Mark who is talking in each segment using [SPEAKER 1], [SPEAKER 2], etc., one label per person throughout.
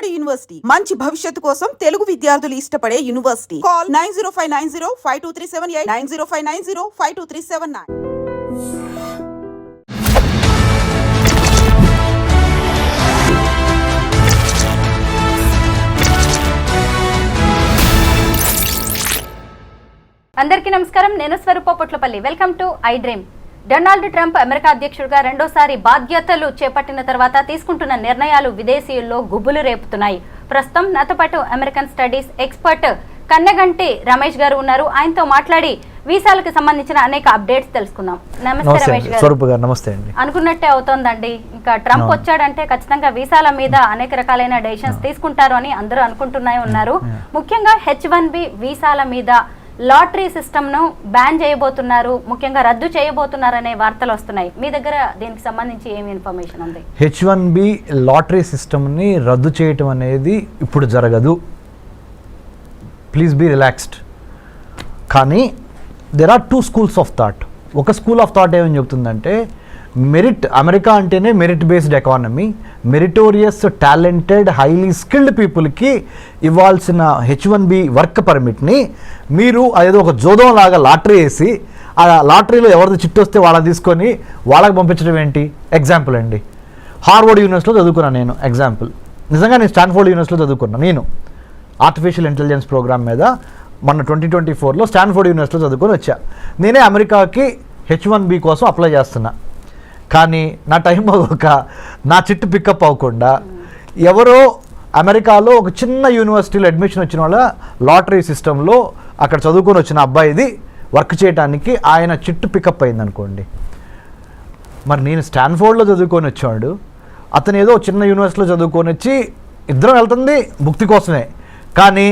[SPEAKER 1] Vijayawada university మంచి భవిష్యత్తు కోసం తెలుగు విద్యార్థులు ఇష్టపడే యూనివర్సిటీ. కాల్ 9059052378 9059052379.
[SPEAKER 2] అందరికీ నమస్కారం. నేను Swaroopa Potlapalli. Welcome to I dream. Donald Trump America అధ్యక్షుడిగా రెండోసారి బాధ్యతలు చేపట్టిన తర్వాత తీసుకుంటున్న నిర్ణయాలు విదేశీయుల్లో గుబులు రేపుతున్నాయి. ప్రస్తుతం నాతో పాటు American studies expert Kannaganti Ramesh గారు ఉన్నారు. ఆయనతో మాట్లాడి వీసాలకు సంబంధించిన అనేక అప్డేట్స్ తెలుసుకుందాం. నమస్తే రమేష్ గారు.
[SPEAKER 3] నమస్తే అండి.
[SPEAKER 2] అనుకున్నట్టే అవుతోందండి. ఇంకా ట్రంప్ వచ్చాడంటే ఖచ్చితంగా వీసాల మీద అనేక రకాలైన డెసిషన్స్ తీసుకుంటారు అని అందరూ అనుకుంటూనే ఉన్నారు. ముఖ్యంగా H1B వీసాల మీద లాటరీ సిస్టమ్ ను బ్యాన్ చేయబోతున్నారు, ముఖ్యంగా రద్దు చేయబోతున్నారు అనే వార్తలు వస్తున్నాయి. మీ దగ్గర దీనికి సంబంధించి ఏమి ఇన్ఫర్మేషన్ ఉంది?
[SPEAKER 3] H1B లాటరీ సిస్టమ్ని రద్దు చేయటం అనేది ఇప్పుడు జరగదు. Please be relaxed. కానీ there are 2 schools of thought. ఒక స్కూల్ ఆఫ్ థాట్ ఏమని చెప్తుందంటే, మెరిట్, అమెరికా అంటేనే merit based economy, meritorious talented highly skilled పీపుల్కి ఇవ్వాల్సిన H1B వర్క్ పర్మిట్ని మీరు అదేదో ఒక జోదం లాగా లాటరీ వేసి ఆ లాటరీలో ఎవరిది చిట్టు వస్తే వాళ్ళని తీసుకొని వాళ్ళకి పంపించడం ఏంటి? ఎగ్జాంపుల్ అండి, హార్వర్డ్ యూనివర్సిటీలో చదువుకున్నాను నేను. ఎగ్జాంపుల్, నిజంగా నేను స్టాన్ఫోర్డ్ యూనివర్సిటీలో చదువుకున్నాను. నేను ఆర్టిఫిషియల్ ఇంటెలిజెన్స్ ప్రోగ్రామ్ మీద మొన్న 2024లో స్టాన్ఫోర్డ్ యూనివర్సిటీలో చదువుకొని వచ్చా. నేనే అమెరికాకి H1B కోసం అప్లై చేస్తున్నా. కానీ నా టైం అవ్వక నా చిట్టు పికప్ అవ్వకుండా ఎవరో అమెరికాలో ఒక చిన్న యూనివర్సిటీలో అడ్మిషన్ వచ్చిన వాళ్ళ లాటరీ సిస్టంలో అక్కడ చదువుకొని వచ్చిన అబ్బాయిది వర్క్ చేయడానికి ఆయన చిట్టు పికప్ అయింది అనుకోండి. మరి నేను స్టాన్ఫోర్డ్లో చదువుకొని వచ్చాడు, అతను ఏదో చిన్న యూనివర్సిటీలో చదువుకొని వచ్చి ఇద్దరం వెళ్తుంది భుక్తి కోసమే. కానీ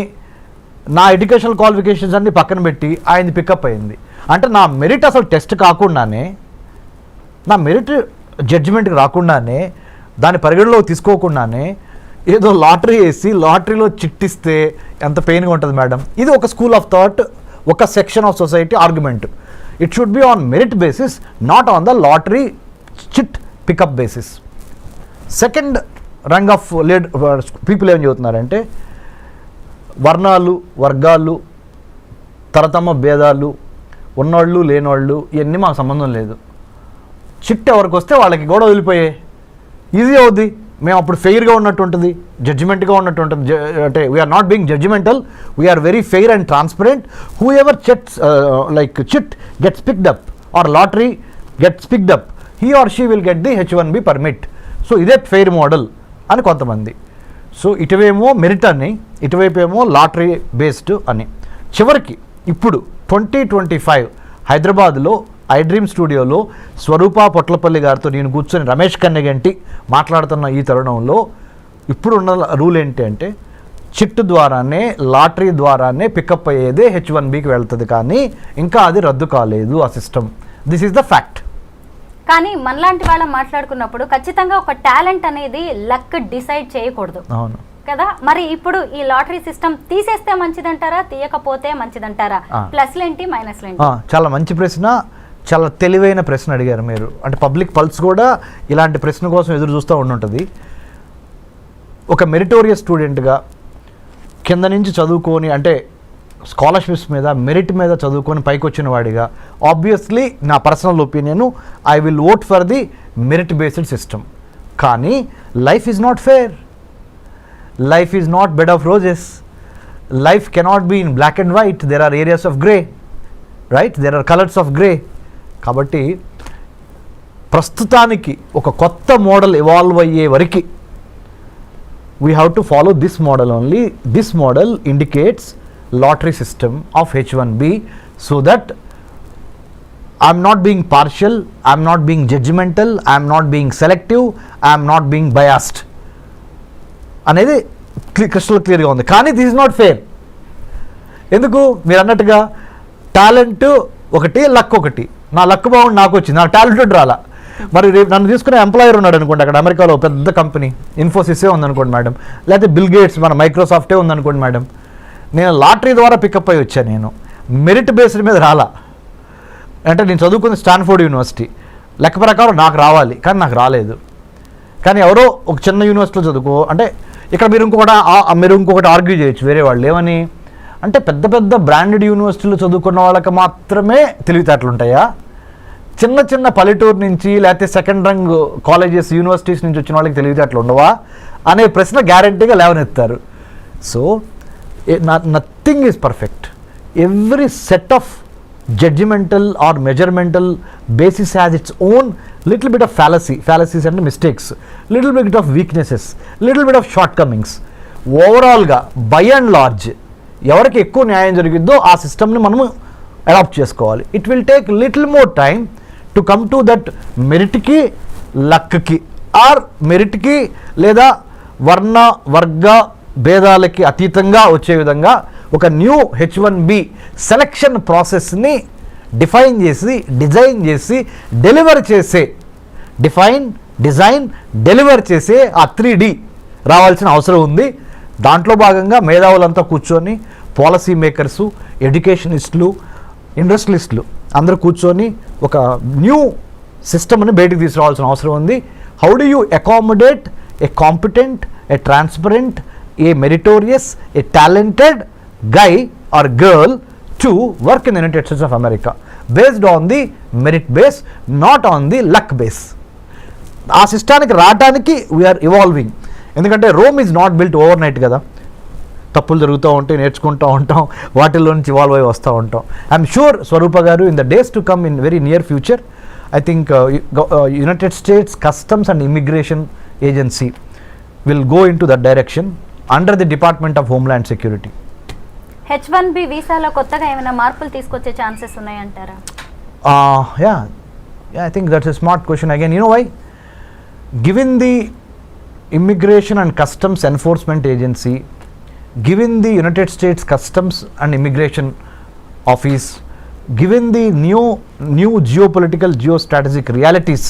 [SPEAKER 3] నా ఎడ్యుకేషనల్ క్వాలిఫికేషన్స్ అన్ని పక్కన పెట్టి ఆయనది పికప్ అయింది. అంటే నా మెరిట్ అసలు టెస్ట్ కాకుండానే, నా మెరిట్ జడ్జిమెంట్కి రాకుండానే, దాని పరిగణలోకి తీసుకోకుండానే ఏదో లాటరీ వేసి లాటరీలో చిట్టిస్తే ఎంత పెయిన్గా ఉంటుంది మేడం. ఇది ఒక స్కూల్ ఆఫ్ థాట్, ఒక section of society argument. It should be on merit basis, not on the lottery chit pickup basis. Second rung of people ఏం చెబుతున్నారంటే, వర్ణాలు, వర్గాలు, తరతమ భేదాలు, ఉన్నోళ్ళు లేనోళ్ళు, ఇవన్నీ మాకు సంబంధం లేదు. చిట్ ఎవరికి వస్తే వాళ్ళకి కూడా వదిలిపోయాయి, ఈజీ అవుద్ది. మేము అప్పుడు ఫెయిర్గా ఉన్నట్టు ఉంటుంది, జడ్జిమెంట్గా ఉన్నట్టు ఉంటుంది. అంటే we are not being judgmental, we are very fair and transparent. Whoever chits like chit gets picked up or lottery gets picked up, he or she will get the H1B permit. So ఇదే fair model అని కొంతమంది. So ఇటువేమో merit అని, ఇటువైపు ఏమో lottery based అని. చివరికి ఇప్పుడు 2025 హైదరాబాద్లో ఐ డ్రీమ్ స్టూడియోలో స్వరూప పొట్లపల్లి గారితో నేను కూర్చొని రమేష్ కన్నగంటి మాట్లాడుతున్న ఈ తరుణంలో ఇప్పుడున్న రూల్ ఏంటి అంటే, చిట్టు ద్వారానే, లాటరీ ద్వారానే పికప్ అయ్యేదే H1Bకి వెళ్తుంది. కానీ ఇంకా అది రద్దు కాలేదు ఆ system. This is the fact.
[SPEAKER 2] కానీ మనలాంటి వాళ్ళ మాట్లాడుకున్నప్పుడు ఖచ్చితంగా ఒక టాలెంట్ అనేది లక్ డిసైడ్ చేయకూడదు.
[SPEAKER 3] అవును
[SPEAKER 2] కదా. మరి ఇప్పుడు ఈ లాటరీ సిస్టమ్ తీసేస్తే మంచిదంటారా, తీయకపోతే మంచిదంటారా? ప్లస్లు ఏంటి, మైనస్లు ఏంటి?
[SPEAKER 3] చాలా మంచి ప్రశ్న, చాలా తెలివైన ప్రశ్న అడిగారు మీరు. అంటే పబ్లిక్ పల్స్ కూడా ఇలాంటి ప్రశ్న కోసం ఎదురు చూస్తూ ఉండుంటుంది. ఒక మెరిటోరియస్ స్టూడెంట్గా కింద నుంచి చదువుకొని, అంటే స్కాలర్షిప్స్ మీద, మెరిట్ మీద చదువుకొని పైకి వచ్చిన వాడిగా, ఆబ్వియస్లీ నా personal opinion, I will vote for the merit based system. కానీ life is not fair. Life is not bed of roses. Life cannot be in black and white. There are areas of grey, right? There are colors of grey. కాబట్టి ప్రస్తుతానికి ఒక కొత్త model evolve అయ్యే వరకు we have to follow this model only. This model indicates lottery system of H1B, so that I'm not being partial, I'm not being judgmental, I'm not being selective, I'm not being biased అనేది crystal క్లియర్గా ఉంది. కానీ this is not fair. ఎందుకు? మీరు అన్నట్టుగా talent ఒకటి, luck ఒకటి. నా లక్ బాగుండి నాకు వచ్చింది, నా టాలెంటెడ్ రాలా. మరి రేపు నన్ను తీసుకునే ఎంప్లాయర్ ఉన్నాడు అనుకోండి, అక్కడ అమెరికాలో పెద్ద కంపెనీ ఇన్ఫోసిసే ఉందనుకోండి మేడం, లేకపోతే బిల్ గేట్స్ మన మైక్రోసాఫ్టే ఉందనుకోండి మేడం. నేను లాటరీ ద్వారా పికప్ అయ్యి వచ్చాను, నేను మెరిట్ బేస్డ్ మీద రాలా. అంటే నేను చదువుకుంది స్టాన్ఫోర్డ్ యూనివర్సిటీ, లెక్క ప్రకారం నాకు రావాలి, కానీ నాకు రాలేదు. కానీ ఎవరో ఒక చిన్న యూనివర్సిటీలో చదువుకో, అంటే ఇక్కడ మీరు ఇంకొకటి ఆర్గ్యూ చేయొచ్చు వేరే వాళ్ళు ఏమని అంటే పెద్ద పెద్ద బ్రాండెడ్ యూనివర్సిటీలు చదువుకున్న వాళ్ళకి మాత్రమే తెలివితేటలు ఉంటాయా, చిన్న చిన్న పల్లెటూరు నుంచి లేకపోతే సెకండ్ రంగ్ కాలేజెస్ యూనివర్సిటీస్ నుంచి వచ్చిన వాళ్ళకి తెలివితేటలు ఉండవా అనే ప్రశ్న గ్యారంటీగా లేవనెత్తారు. So nothing is perfect. Every set of judgmental or measuremental basis has its own little bit of fallacies and mistakes, little bit of weaknesses, little bit of shortcomings. ఓవరాల్గా బై అండ్ లార్జ్ ఎవరికి ఎక్కువ న్యాయం జరిగిద్దో ఆ సిస్టమ్ని మనము adapt చేసుకోవాలి. It will take little more time to come to that మెరిట్కి లక్కి ఆర్ మెరిట్కి లేదా వర్గ భేదాలకి అతీతంగా వచ్చే విధంగా ఒక న్యూ H1B సెలక్షన్ ప్రాసెస్ని డిజైన్ చేసి డెలివర్ చేసే ఆ 3D రావాల్సిన అవసరం ఉంది. దాంట్లో భాగంగా మేధావులంతా కూర్చొని పాలసీ మేకర్సు, ఎడ్యుకేషనిస్టులు, ఇండస్ట్రియలిస్టులు అందరూ కూర్చొని ఒక న్యూ సిస్టమ్ని బయటకు తీసుకురావాల్సిన అవసరం ఉంది. How do you accommodate A competent, A transparent, A meritorious, A talented guy or girl to work in the United States of America based on the merit base, not on the luck base. ఆ సిస్టానికి రావడానికి we are evolving. ఎందుకంటే Rome is not built over night కదా, తప్పులు జరుగుతూ ఉంటాయి, నేర్చుకుంటూ ఉంటాం, వాటిల్లో నుంచి ఇవాల్వ్ అయి వస్తూ ఉంటాం. ఐఎమ్ షూర్ స్వరూప గారు in the days to come in very near future I think United states customs and immigration agency will go in to that direction under the department of homeland security.
[SPEAKER 2] H1B వీసాలో కొత్తగా ఏమైనా మార్పులు తీసుకొచ్చే chances ఉన్నాయంటారా?
[SPEAKER 3] Yeah, I think that's a smart question again. You know why? Given the Immigration and Customs Enforcement Agency, given the United States Customs and Immigration Office, given the new geopolitical, geostrategic realities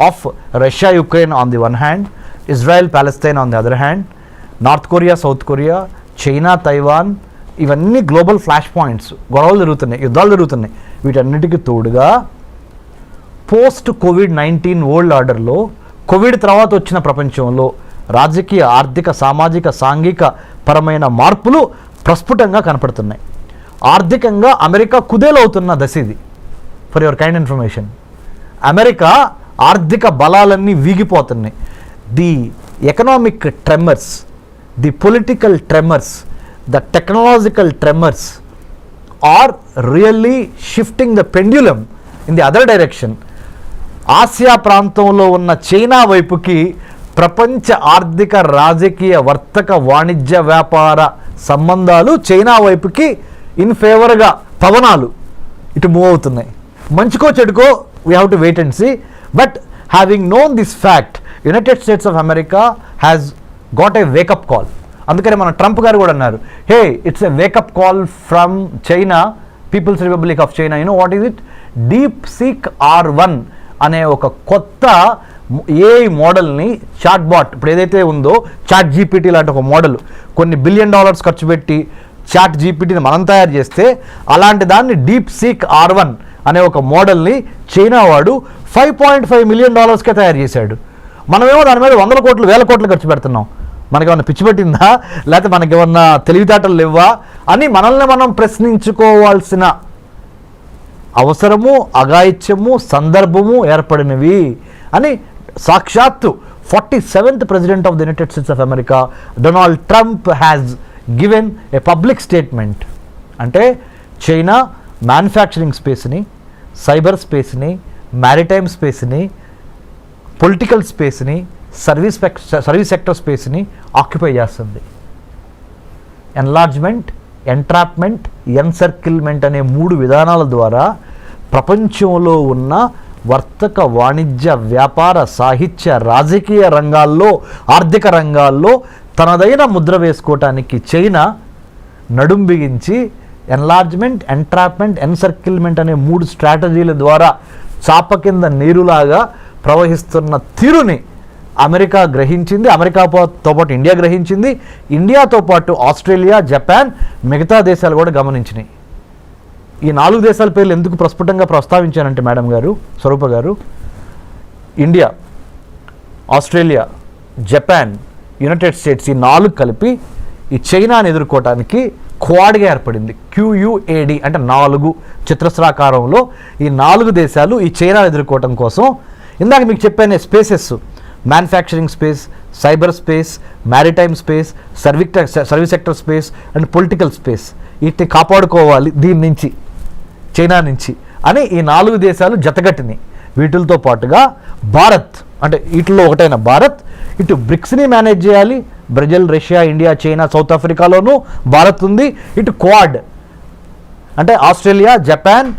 [SPEAKER 3] of Russia, Ukraine on the one hand, Israel, Palestine on the other hand, North Korea, South Korea, China, Taiwan, ఇవన్నీ global flash points, గొడవలు జరుగుతున్నాయి, యుద్ధాలు జరుగుతున్నాయి. వీటన్నిటికీ తోడుగా పోస్ట్-COVID-19 world ఆర్డర్లో Covid తర్వాత వచ్చిన ప్రపంచంలో రాజకీయ, ఆర్థిక, సామాజిక, సాంఘిక పరమైన మార్పులు ప్రస్ఫుటంగా కనపడుతున్నాయి. ఆర్థికంగా అమెరికా కుదేలవుతున్న దశ ఇది. For your kind information, America ఆర్థిక బలాలన్నీ వీగిపోతున్నాయి. The economic tremors, the political tremors, the technological tremors are really shifting the pendulum in the other direction. Asia ప్రాంతంలో ఉన్న చైనా వైపుకి ప్రపంచ ఆర్థిక, రాజకీయ, వర్తక, వాణిజ్య, వ్యాపార సంబంధాలు చైనా వైపుకి ఇన్ ఫేవర్గా పవనాలు ఇటు మూవ్ అవుతున్నాయి. మంచికో చెడుకో we have to wait and see. But having known this fact, United States of America has got a wake up call. అందుకని మన ట్రంప్ గారు కూడా అన్నారు, hey it's a wake up call from China, People's Republic of China. You know what is it? DeepSeek R1 అనే ఒక కొత్త AI మోడల్ని, chat bot ఇప్పుడు ఏదైతే ఉందో చాట్ GPT లాంటి ఒక మోడల్, కొన్ని $1 బిలియన్ ఖర్చు పెట్టి చాట్ GPTని మనం తయారు చేస్తే, అలాంటి దాన్ని DeepSeek R1 అనే ఒక మోడల్ని చైనా వాడు $5.5 మిలియన్ తయారు చేశాడు. మనమేమో దాని మీద 100 కోట్లు 1000 కోట్లు ఖర్చు పెడుతున్నాం. మనకేమన్నా పిచ్చి పట్టిందా, లేకపోతే మనకేమన్నా తెలివితేటలు లేవా అని మనల్ని మనం ప్రశ్నించుకోవాల్సిన అవసరము, అఘాయిత్యము, సందర్భము ఏర్పడినవి అని సాక్షాత్తు 47th president of the United States of America Donald Trump has given a public statement. అంటే చైనా మ్యానుఫ్యాక్చరింగ్ స్పేస్ని, సైబర్ స్పేస్ని, మ్యారిటైమ్ స్పేస్ని, పొలిటికల్ స్పేస్ని, సర్వీస్ సెక్టర్ స్పేస్ని ఆక్యుపై చేస్తుంది. ఎన్లార్జ్మెంట్, ఎంట్రాప్మెంట్, ఎన్సర్కిల్మెంట్ అనే 3 విధానాల ద్వారా ప్రపంచంలో ఉన్న వర్తక, వాణిజ్య, వ్యాపార, సాహిత్య, రాజకీయ రంగాల్లో, ఆర్థిక రంగాల్లో తనదైన ముద్ర వేసుకోవటానికి చైనా నడుం బిగించి ఎన్లార్జ్మెంట్, ఎంట్రాప్మెంట్, ఎన్సర్కిల్మెంట్ అనే 3 స్ట్రాటజీల ద్వారా చాప కింద నీరులాగా ప్రవహిస్తున్న తీరుని అమెరికా గ్రహించింది. అమెరికాతో పాటు ఇండియా గ్రహించింది. ఇండియాతో పాటు ఆస్ట్రేలియా, జపాన్, మిగతా దేశాలు కూడా గమనించినాయి. ఈ 4 దేశాల పేర్లు ఎందుకు ప్రస్ఫుటంగా ప్రస్తావించానంటే మేడం గారు, స్వరూప గారు, India, Australia, Japan, United states ఈ 4 కలిపి ఈ చైనాని ఎదుర్కోవటానికి క్వాడ్గా ఏర్పడింది. QUAD అంటే 4 చతురస్రాకారంలో ఈ 4 దేశాలు ఈ చైనాని ఎదుర్కోవటం కోసం ఇందాక మీకు చెప్పాను spaces, manufacturing space, cyber space, maritime space, service sector space and political space, వీటిని కాపాడుకోవాలి దీని నుంచి, చైనా నుంచి అని ఈ 4 దేశాలు జతగట్టినాయి. వీటితో పాటుగా భారత్ అంటే వీటిలో ఒకటైన భారత్ ఇటు బ్రిక్స్ని మేనేజ్ చేయాలి. Brazil, Russia, India, China, South ఆఫ్రికాలోనూ భారత్ ఉంది. ఇటు క్వాడ్ అంటే Australia, Japan,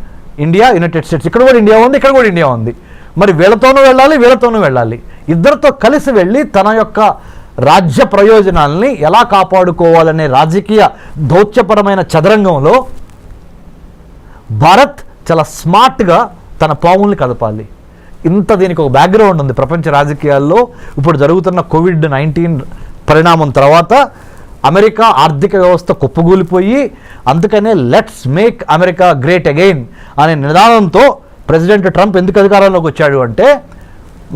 [SPEAKER 3] India, United States, ఇక్కడ కూడా ఇండియా ఉంది, ఇక్కడ కూడా ఇండియా ఉంది. మరి వీళ్ళతోనూ వెళ్ళాలి, వీళ్ళతోనూ వెళ్ళాలి. ఇద్దరితో కలిసి వెళ్ళి తన యొక్క రాజ్య ప్రయోజనాల్ని ఎలా కాపాడుకోవాలనే రాజకీయ దౌత్యపరమైన చదరంగంలో భారత్ చాలా స్మార్ట్గా తన పావుల్ని కదపాలి. దీనికి ఒక బ్యాక్గ్రౌండ్ ఉంది ప్రపంచ రాజకీయాల్లో. ఇప్పుడు జరుగుతున్న COVID-19 పరిణామం తర్వాత అమెరికా ఆర్థిక వ్యవస్థ కుప్పగూలిపోయి, అందుకనే let's make America great again అనే నినాదంతో ప్రెసిడెంట్ ట్రంప్ ఎందుకు అధికారంలోకి వచ్చాడు అంటే,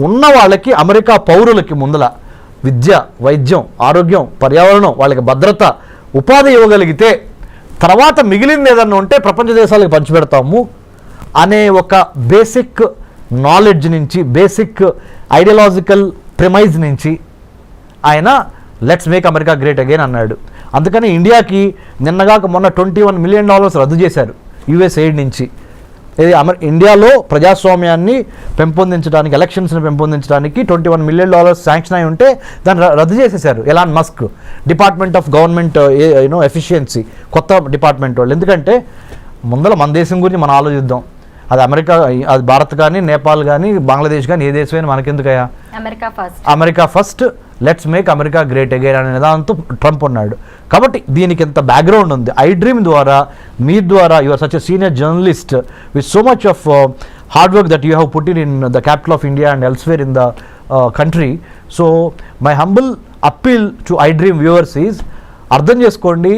[SPEAKER 3] ఉన్న వాళ్ళకి అమెరికా పౌరులకి ముందల విద్య, వైద్యం, ఆరోగ్యం, పర్యావరణం, వాళ్ళకి భద్రత, ఉపాధి ఇవ్వగలిగితే తర్వాత మిగిలింది ఏదన్నా ఉంటే ప్రపంచ దేశాలకు పంచిపెడతాము అనే ఒక బేసిక్ నాలెడ్జ్ నుంచి, బేసిక్ ఐడియాలజికల్ ప్రిమైజ్ నుంచి ఆయన let's make America great again అన్నాడు. అందుకని ఇండియాకి నిన్నగాక మొన్న $21 మిలియన్ రద్దు చేశారు యుఎస్ ఎయిడ్ నుంచి. ఇది ఇండియాలో ప్రజాస్వామ్యాన్ని పెంపొందించడానికి, ఎలక్షన్స్ని పెంపొందించడానికి $21 మిలియన్ శాంక్షన్ అయి ఉంటే దాన్ని రద్దు చేసేశారు Elon Musk, department of government efficiency, కొత్త డిపార్ట్మెంట్ వాళ్ళు. ఎందుకంటే ముందర మన దేశం గురించి మనం ఆలోచిద్దాం. అది అమెరికా, అది భారత్ కానీ, నేపాల్ కానీ, బంగ్లాదేశ్ కానీ, ఏ దేశమైనా మనకెందుకయ్యా, America first, let's make America great again అనే నిదానంతో ట్రంప్ ఉన్నాడు. కాబట్టి దీనికి ఎంత బ్యాక్గ్రౌండ్ ఉంది. ఐ డ్రీమ్ ద్వారా, మీ ద్వారా, you are such a senior journalist with so much of hard work that you have put in the capital of India and elsewhere in the country. So my humble appeal to I dream viewers is, అర్థం చేసుకోండి,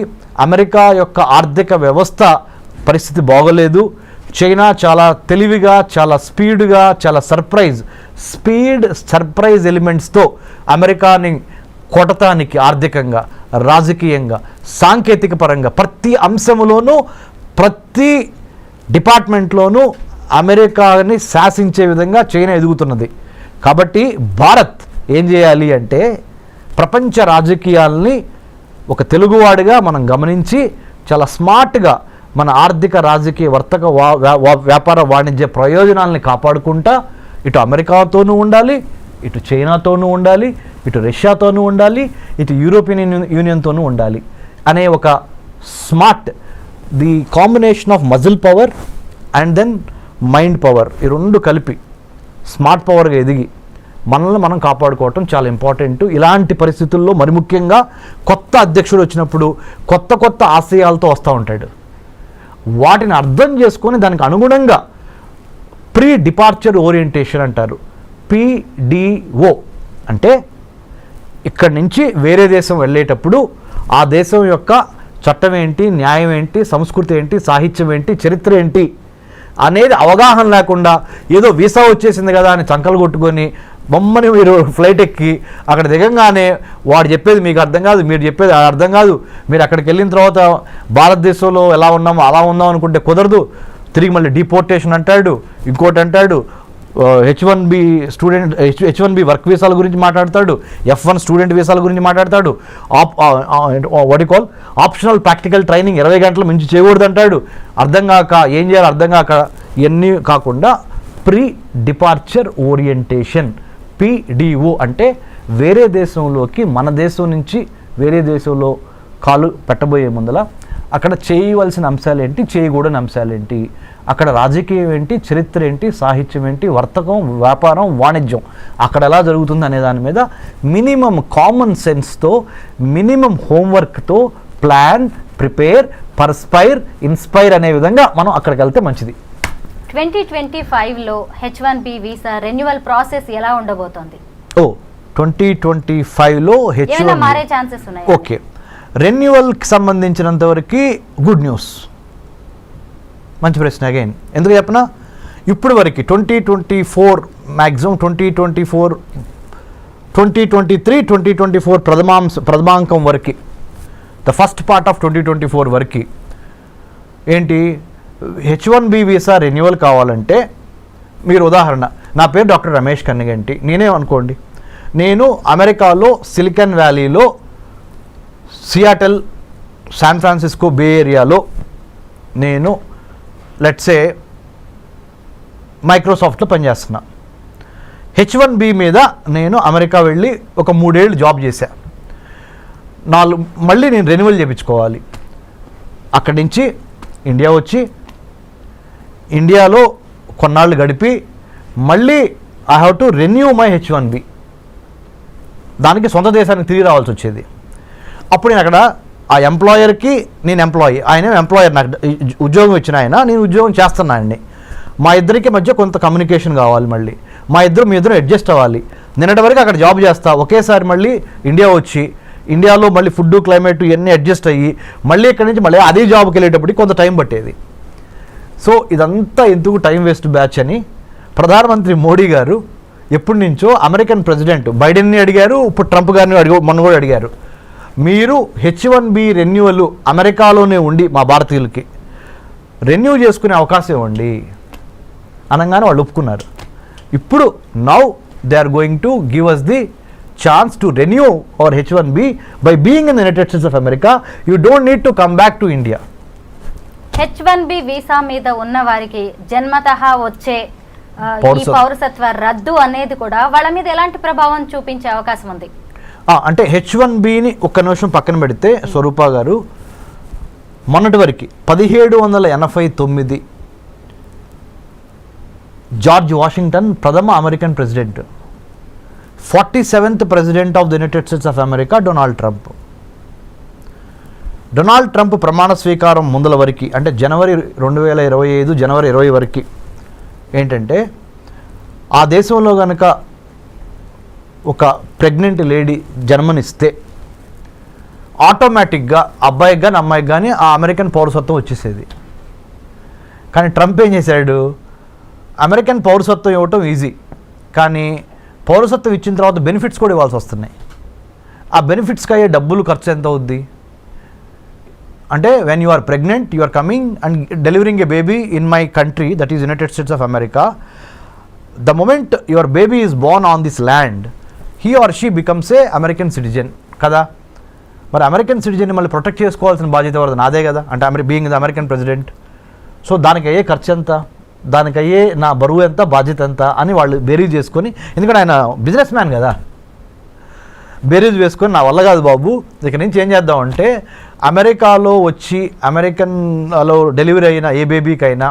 [SPEAKER 3] America యొక్క ఆర్థిక వ్యవస్థ పరిస్థితి బాగోలేదు. China చాలా తెలివిగా, చాలా స్పీడ్గా, చాలా సర్ప్రైజ్ ఎలిమెంట్స్తో అమెరికాని కొట్టడానికి ఆర్థికంగా, రాజకీయంగా, సాంకేతిక పరంగా ప్రతి అంశంలోనూ, ప్రతి డిపార్ట్మెంట్లోనూ అమెరికాని శాసించే విధంగా చైనా ఎదుగుతున్నది. కాబట్టి భారత్ ఏం చేయాలి అంటే, ప్రపంచ రాజకీయాల్ని ఒక తెలుగువాడిగా మనం గమనించి చాలా స్మార్ట్గా మన ఆర్థిక, రాజకీయ, వర్తక, వ్యాపార, వాణిజ్య ప్రయోజనాలని కాపాడుకుంటా ఇటు అమెరికాతోనూ ఉండాలి, ఇటు చైనాతోనూ ఉండాలి, ఇటు రష్యాతోనూ ఉండాలి, ఇటు యూరోపియన్ యూనియన్తోనూ ఉండాలి అనే ఒక smart, the combination of muscle power and then mind power, ఈ రెండు కలిపి స్మార్ట్ పవర్గా ఎదిగి మనల్ని మనం కాపాడుకోవటం చాలా ఇంపార్టెంట్. ఇలాంటి పరిస్థితుల్లో మరి ముఖ్యంగా కొత్త అధ్యక్షుడు వచ్చినప్పుడు కొత్త ఆశయాలతో వస్తూ ఉంటాడు. వాటిని అర్థం చేసుకొని దానికి అనుగుణంగా ప్రీ డిపార్చర్ ఓరియంటేషన్ అంటారు, PDO అంటే ఇక్కడి నుంచి వేరే దేశం వెళ్ళేటప్పుడు ఆ దేశం యొక్క చట్టం ఏంటి, న్యాయం ఏంటి, సంస్కృతి ఏంటి, సాహిత్యం ఏంటి, చరిత్ర ఏంటి అనేది అవగాహన లేకుండా ఏదో వీసా వచ్చేసింది కదా అని చంకలు కొట్టుకొని బొమ్మని మీరు ఫ్లైట్ ఎక్కి అక్కడ దిగంగానే వాడు చెప్పేది మీకు అర్థం కాదు, మీరు చెప్పేది అర్థం కాదు, మీరు అక్కడికి వెళ్ళిన తర్వాత భారతదేశంలో ఎలా ఉన్నామో అలా ఉందాం అనుకుంటే కుదరదు, తిరిగి మళ్ళీ డిపోర్టేషన్ అంటాడు, ఇంకోటి అంటాడు, H1B వర్క్ వీసాల గురించి మాట్లాడతాడు, F1 స్టూడెంట్ వీసాల గురించి మాట్లాడతాడు, ఆప్షనల్ ప్రాక్టికల్ ట్రైనింగ్ 20 గంటల మించి చేయకూడదు అంటాడు. అర్థం కాక ఏం చేయాలో అర్థం కాక ఇవన్నీ కాకుండా ప్రీ డిపార్చర్ ఓరియంటేషన్, PDO అంటే వేరే దేశంలోకి మన దేశం నుంచి వేరే దేశంలో కాలు పెట్టబోయే ముందల అక్కడ చేయవలసిన అంశాలు ఏంటి, చేయకూడని అంశాలు ఏంటి, అక్కడ రాజకీయం ఏంటి, చరిత్ర ఏంటి, సాహిత్యం ఏంటి, వర్తకం, వ్యాపారం, వాణిజ్యం అక్కడ ఎలా జరుగుతుంది అనే దాని మీద మినిమం కామన్ సెన్స్తో, మినిమం హోంవర్క్తో ప్లాన్, ప్రిపేర్, పర్స్పైర్, ఇన్స్పైర్ అనే విధంగా మనం అక్కడికి వెళ్తే మంచిది.
[SPEAKER 2] 2025లో H1B వీసా రెన్యువల్ ప్రాసెస్ ఎలా ఉండబోతోంది?
[SPEAKER 3] 2025లో
[SPEAKER 2] ఏమైనా మారే ఛాన్సెస్ ఉన్నాయా?
[SPEAKER 3] ఓకే, రెన్యువల్కి సంబంధించినంత వరకు గుడ్ న్యూస్. మంచి ప్రశ్న. అగైన్ ఎందుకు చెప్పనా, ఇప్పుడు వరకు 2024 మ్యాక్సిమం 2024 2023-2024 ప్రథమాంకం వరకు, ద ఫస్ట్ పార్ట్ ఆఫ్ 2024 వరకు ఏంటి, H1B వీసా రెన్యువల్ కావాలంటే మీరు ఉదాహరణ, నా పేరు డాక్టర్ రమేష్ కన్నిగంటి, నేనే అనుకోండి, నేను అమెరికాలో సిలికాన్ వ్యాలీలో సియాటల్, శాన్ ఫ్రాన్సిస్కో, బే ఏరియాలో నేను లెట్సే మైక్రోసాఫ్ట్లో పనిచేస్తున్నా. H1B మీద నేను అమెరికా వెళ్ళి ఒక 3 ఏళ్ళు జాబ్ చేశా. మళ్ళీ నేను రెన్యువల్ చేయించుకోవాలి. అక్కడి నుంచి ఇండియా వచ్చి ఇండియాలో కొన్నాళ్ళు గడిపి మళ్ళీ I have to renew my H1B. దానికి సొంత దేశానికి తిరిగి రావాల్సి వచ్చేది. అప్పుడు నేను అక్కడ ఆ ఎంప్లాయర్కి, నేను ఎంప్లాయీ, ఆయన ఎంప్లాయర్, నాకు ఉద్యోగం ఇచ్చిన ఆయన, నేను ఉద్యోగం చేస్తున్నానండి. మా ఇద్దరికి మధ్య కొంత కమ్యూనికేషన్ కావాలి. మళ్ళీ మీ ఇద్దరు అడ్జస్ట్ అవ్వాలి. నిన్నటి వరకు అక్కడ జాబ్ చేస్తా, ఒకేసారి మళ్ళీ ఇండియా వచ్చి ఇండియాలో మళ్ళీ ఫుడ్, క్లైమేట్ ఇవన్నీ అడ్జస్ట్ అయ్యి మళ్ళీ ఇక్కడి నుంచి మళ్ళీ అదే జాబ్కి వెళ్ళేటప్పటికి కొంత టైం పట్టేది. సో ఇదంతా ఎందుకు టైం వేస్ట్ బ్యాచ్ అని ప్రధానమంత్రి మోడీ గారు ఎప్పటి నుంచో అమెరికన్ ప్రెసిడెంట్ బైడెన్ని అడిగారు, ఇప్పుడు ట్రంప్ గారిని మొన్న కూడా అడిగారు, మీరు H1B రెన్యువల్ అమెరికాలోనే ఉండి మా భారతీయులకి రెన్యూ చేసుకునే అవకాశం ఇవ్వండి అనగానే వాళ్ళు ఒప్పుకున్నారు. ఇప్పుడు now they are going to give us the chance to renew our H1B by being in the United States of America. You don't need to come back to India.
[SPEAKER 2] H1B visa మీద ఉన్న వారికి జన్మతః వచ్చే ఈ పౌరసత్వ రద్దు అనేది కూడా వాళ్ళ మీద ఎలాంటి ప్రభావం చూపించే అవకాశం ఉంది?
[SPEAKER 3] అంటే H1Bని ఒక్క నిమిషం పక్కన పెడితే స్వరూప గారు, మొన్నటి వరకు 1789 జార్జ్ వాషింగ్టన్ ప్రథమ American president, 47th president of the United States of America Donald Trump ప్రమాణ స్వీకారం ముందల వరకు, అంటే జనవరి 2025 జనవరి 20 వరకు ఏంటంటే, ఆ దేశంలో కనుక ఒక ప్రెగ్నెంట్ లేడీ జన్మనిస్తే ఆటోమేటిక్గా అబ్బాయికి కానీ అమ్మాయికి కానీ ఆ అమెరికన్ పౌరసత్వం వచ్చేసేది. కానీ ట్రంప్ ఏం చేశాడు, అమెరికన్ పౌరసత్వం ఇవ్వటం ఈజీ, కానీ పౌరసత్వం ఇచ్చిన తర్వాత బెనిఫిట్స్ కూడా ఇవ్వాల్సి వస్తున్నాయి. ఆ బెనిఫిట్స్కి అయ్యే డబ్బులు ఖర్చు ఎంత అవుద్ది అంటే, when you are pregnant, you are coming and delivering a baby in my country, that is United States of America. The moment your baby is born on this land, he or she becomes a American citizen కదా. మరి American సిటిజన్ని మళ్ళీ protect చేసుకోవాల్సిన బాధ్యత ఎవరిది? నాదే కదా, అంటే being the American president. So దానికి అయ్యే ఖర్చు ఎంత, దానికి అయ్యే నా బరువు ఎంత, బాధ్యత ఎంత అని వాళ్ళు బేరీజ్ చేసుకొని, ఎందుకంటే ఆయన బిజినెస్ మ్యాన్ కదా, బేరీజ్ వేసుకొని నా వల్ల కాదు బాబు, ఇక నుంచి ఏం చేద్దామంటే అమెరికాలో వచ్చి అమెరికన్లో డెలివరీ అయిన ఏ బేబీకైనా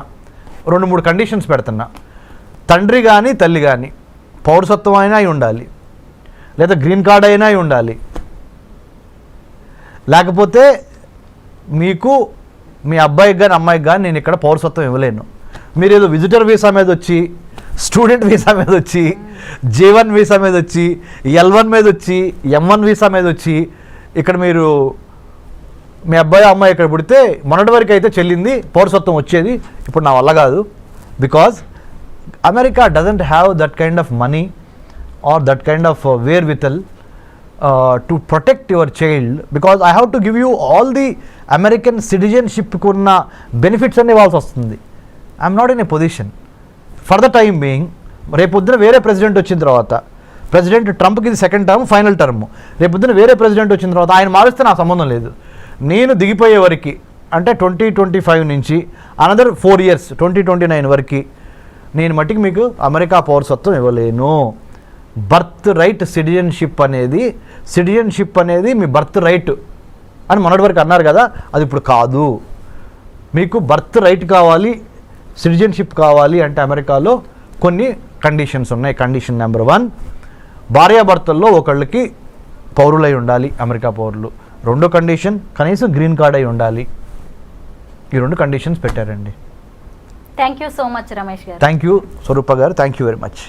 [SPEAKER 3] 2-3 కండిషన్స్ పెడుతున్నా. తండ్రి కానీ తల్లి కానీ పౌరసత్వం అయినా అయి ఉండాలి, లేదా గ్రీన్ కార్డ్ అయినా అయి ఉండాలి, లేకపోతే మీకు మీ అబ్బాయికి కానీ అమ్మాయికి కానీ నేను ఇక్కడ పౌరసత్వం ఇవ్వలేను. మీరు ఏదో విజిటర్ వీసా మీద వచ్చి, స్టూడెంట్ వీసా మీద వచ్చి, J1 వీసా మీద వచ్చి, L1 మీద వచ్చి, M1 వీసా మీద వచ్చి ఇక్కడ మీరు మీ అబ్బాయి అమ్మాయి ఇక్కడ పుడితే మొన్నటి వరకు అయితే చెల్లింది, పౌరసత్వం వచ్చేది, ఇప్పుడు నా వల్ల కాదు. Because America doesn't have that kind of money or that kind of wherewithal to protect your child, because I have to give you all the American సిటిజన్షిప్కి ఉన్న బెనిఫిట్స్ అన్నీ ఇవ్వాల్సి వస్తుంది. I'm not in a position for the time being. రేపొద్దున వేరే president వచ్చిన తర్వాత, president ట్రంప్కి ఇది సెకండ్ టర్మ్, ఫైనల్ టర్మ్, రేపొద్దున వేరే ప్రెసిడెంట్ వచ్చిన తర్వాత ఆయన మారిస్తే నాకు సంబంధం లేదు. నేను దిగిపోయే వరకు, అంటే 2025 నుంచి అనదర్ 4 years 2029 వరకు నేను మట్టికి మీకు అమెరికా పౌరసత్వం ఇవ్వలేను. బర్త్ రైట్ సిటిజన్షిప్ అనేది మీ బర్త్ రైట్ అని మొన్నటి వరకు అన్నారు కదా, అది ఇప్పుడు కాదు. మీకు బర్త్ రైట్ కావాలి, సిటిజన్షిప్ కావాలి అంటే అమెరికాలో కొన్ని కండిషన్స్ ఉన్నాయి. కండిషన్ నెంబర్ 1, భార్యాభర్తల్లో ఒకళ్ళకి పౌరులై ఉండాలి, అమెరికా పౌరులు. 2వ కండిషన్, కనీసం గ్రీన్ కార్డ్ అయి ఉండాలి. ఈ 2 కండిషన్స్ పెట్టారండి.
[SPEAKER 2] Thank you so much Ramesh garu.
[SPEAKER 3] Thank you స్వరూప గారు, థ్యాంక్ యూ వెరీ మచ్.